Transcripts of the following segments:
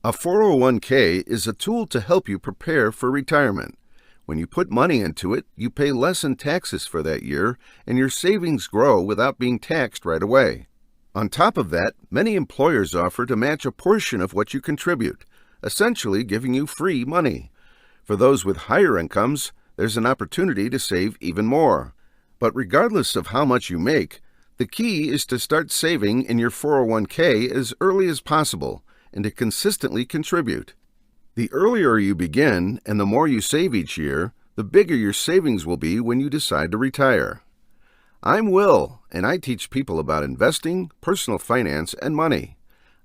A 401k is a tool to help you prepare for retirement. When you put money into it, you pay less in taxes for that year, and your savings grow without being taxed right away. On top of that, many employers offer to match a portion of what you contribute, essentially giving you free money. For those with higher incomes, there's an opportunity to save even more. But regardless of how much you make, the key is to start saving in your 401k as early as possible and to consistently contribute. The earlier you begin and the more you save each year, the bigger your savings will be when you decide to retire. I'm Will, and I teach people about investing, personal finance, and money.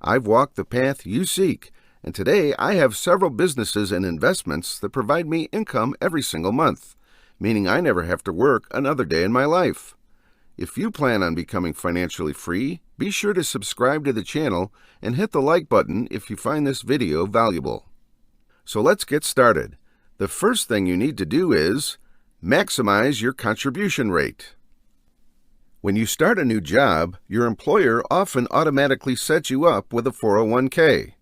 I've walked the path you seek, and today I have several businesses and investments that provide me income every single month, meaning I never have to work another day in my life. If you plan on becoming financially free, be sure to subscribe to the channel and hit the like button if you find this video valuable. So let's get started. The first thing you need to do is maximize your contribution rate. When you start a new job, your employer often automatically sets you up with a 401k.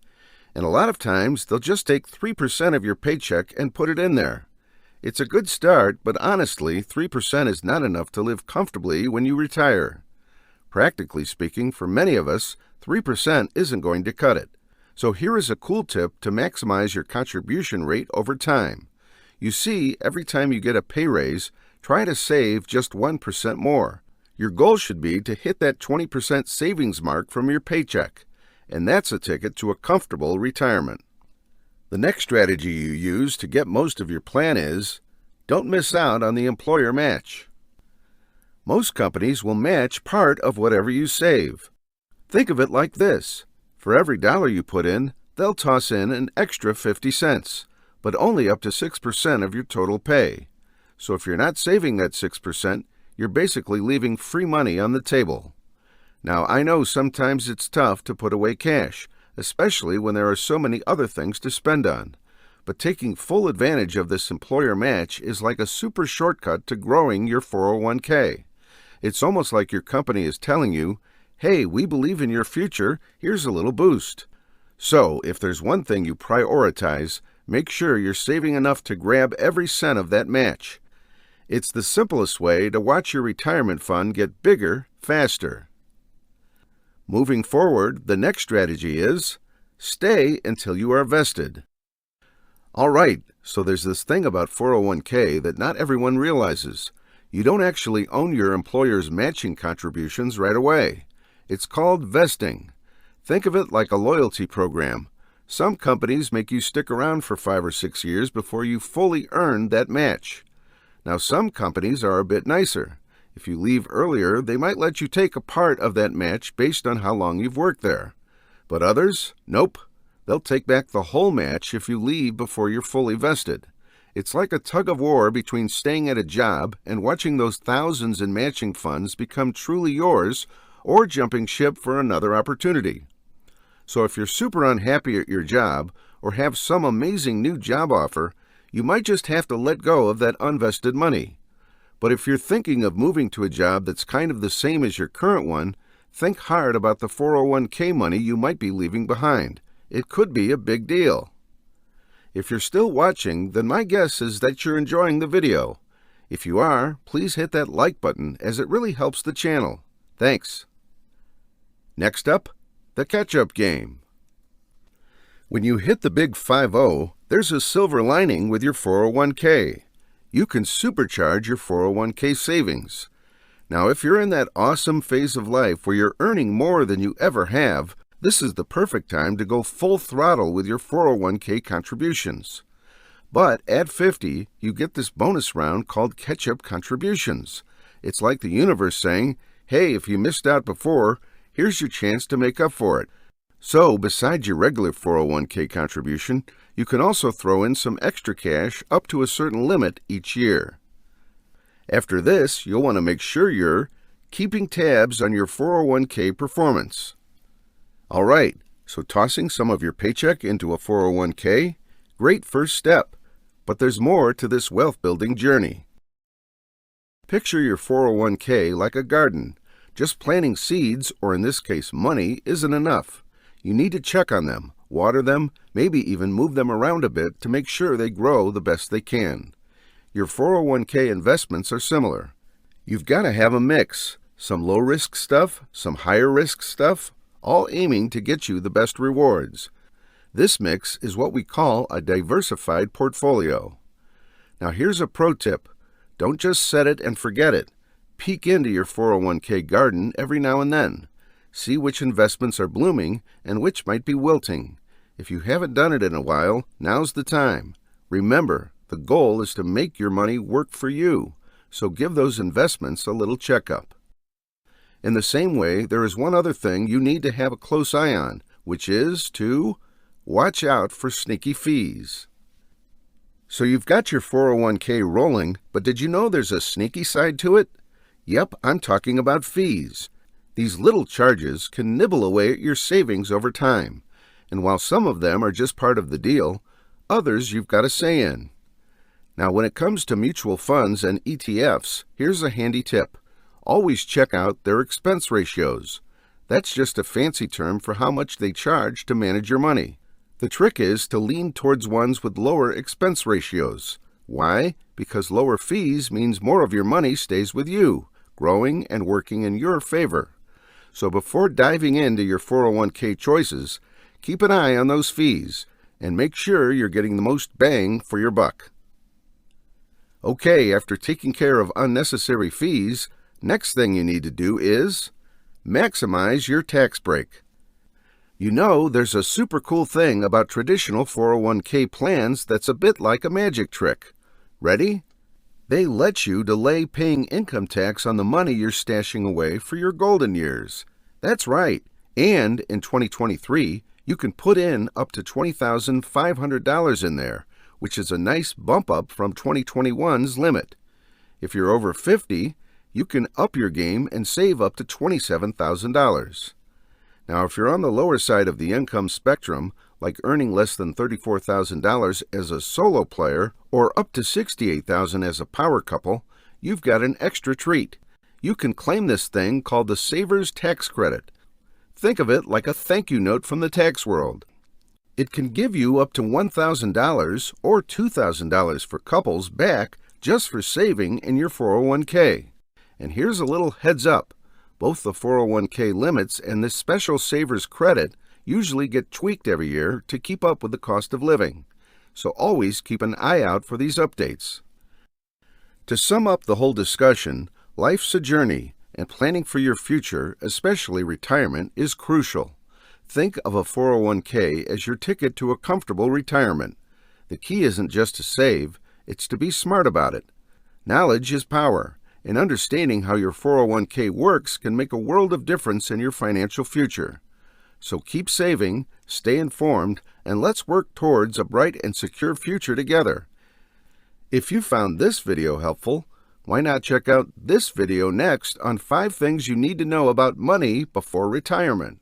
And a lot of times, they'll just take 3% of your paycheck and put it in there. It's a good start, but honestly, 3% is not enough to live comfortably when you retire. Practically speaking, for many of us, 3% isn't going to cut it. So here is a cool tip to maximize your contribution rate over time. You see, every time you get a pay raise, try to save just 1% more. Your goal should be to hit that 20% savings mark from your paycheck, and that's a ticket to a comfortable retirement. The next strategy you use to get most of your plan is, don't miss out on the employer match. Most companies will match part of whatever you save. Think of it like this. For every dollar you put in, they'll toss in an extra 50 cents, but only up to 6% of your total pay. So if you're not saving that 6%, you're basically leaving free money on the table. Now, I know sometimes it's tough to put away cash, especially when there are so many other things to spend on. But taking full advantage of this employer match is like a super shortcut to growing your 401k. It's almost like your company is telling you, hey, we believe in your future, here's a little boost. So, if there's one thing you prioritize, make sure you're saving enough to grab every cent of that match. It's the simplest way to watch your retirement fund get bigger, faster. Moving forward, the next strategy is, stay until you are vested. All right, so there's this thing about 401k that not everyone realizes. You don't actually own your employer's matching contributions right away. It's called vesting. Think of it like a loyalty program. Some companies make you stick around for 5 or 6 years before you fully earn that match. Now, some companies are a bit nicer. If you leave earlier, they might let you take a part of that match based on how long you've worked there. But others, nope. They'll take back the whole match if you leave before you're fully vested. It's like a tug of war between staying at a job and watching those thousands in matching funds become truly yours, or jumping ship for another opportunity. So if you're super unhappy at your job or have some amazing new job offer, you might just have to let go of that unvested money. But if you're thinking of moving to a job that's kind of the same as your current one, think hard about the 401k money you might be leaving behind. It could be a big deal. If you're still watching, then my guess is that you're enjoying the video. If you are, please hit that like button as it really helps the channel. Thanks. Next up, the catch-up game. When you hit the big 5-0, there's a silver lining with your 401k. You can supercharge your 401k savings. Now, if you're in that awesome phase of life where you're earning more than you ever have, this is the perfect time to go full throttle with your 401k contributions. But at 50, you get this bonus round called catch-up contributions. It's like the universe saying, hey, if you missed out before, here's your chance to make up for it. So, besides your regular 401k contribution, you can also throw in some extra cash up to a certain limit each year. After this, you'll want to make sure you're keeping tabs on your 401k performance. All right, so tossing some of your paycheck into a 401k? Great first step, but there's more to this wealth-building journey. Picture your 401k like a garden. Just planting seeds, or in this case money, isn't enough. You need to check on them, water them, maybe even move them around a bit to make sure they grow the best they can. Your 401k investments are similar. You've got to have a mix, some low-risk stuff, some higher-risk stuff, all aiming to get you the best rewards. This mix is what we call a diversified portfolio. Now here's a pro tip. Don't just set it and forget it. Peek into your 401k garden every now and then. See which investments are blooming and which might be wilting. If you haven't done it in a while, now's the time. Remember, the goal is to make your money work for you, so give those investments a little checkup. In the same way, there is one other thing you need to have a close eye on, which is to watch out for sneaky fees. So you've got your 401k rolling, but did you know there's a sneaky side to it? Yep, I'm talking about fees. These little charges can nibble away at your savings over time, and while some of them are just part of the deal, others you've got a say in. Now, when it comes to mutual funds and ETFs, here's a handy tip. Always check out their expense ratios. That's just a fancy term for how much they charge to manage your money. The trick is to lean towards ones with lower expense ratios. Why? Because lower fees means more of your money stays with you, growing and working in your favor. So before diving into your 401k choices, keep an eye on those fees and make sure you're getting the most bang for your buck. Okay, after taking care of unnecessary fees, next thing you need to do is maximize your tax break. You know, there's a super cool thing about traditional 401k plans that's a bit like a magic trick. Ready? They let you delay paying income tax on the money you're stashing away for your golden years. That's right. And in 2023, you can put in up to $20,500 in there, which is a nice bump up from 2021's limit. If you're over 50, you can up your game and save up to $27,000. Now, if you're on the lower side of the income spectrum, like earning less than $34,000 as a solo player or up to $68,000 as a power couple, you've got an extra treat. You can claim this thing called the Saver's Tax Credit. Think of it like a thank you note from the tax world. It can give you up to $1,000 or $2,000 for couples back just for saving in your 401k. And here's a little heads up. Both the 401k limits and this special Saver's Credit usually get tweaked every year to keep up with the cost of living. So always keep an eye out for these updates. To sum up the whole discussion, life's a journey, and planning for your future, especially retirement, is crucial. Think of a 401k as your ticket to a comfortable retirement. The key isn't just to save, it's to be smart about it. Knowledge is power, and understanding how your 401k works can make a world of difference in your financial future. So keep saving, stay informed, and let's work towards a bright and secure future together. If you found this video helpful, why not check out this video next on 5 things you need to know about money before retirement?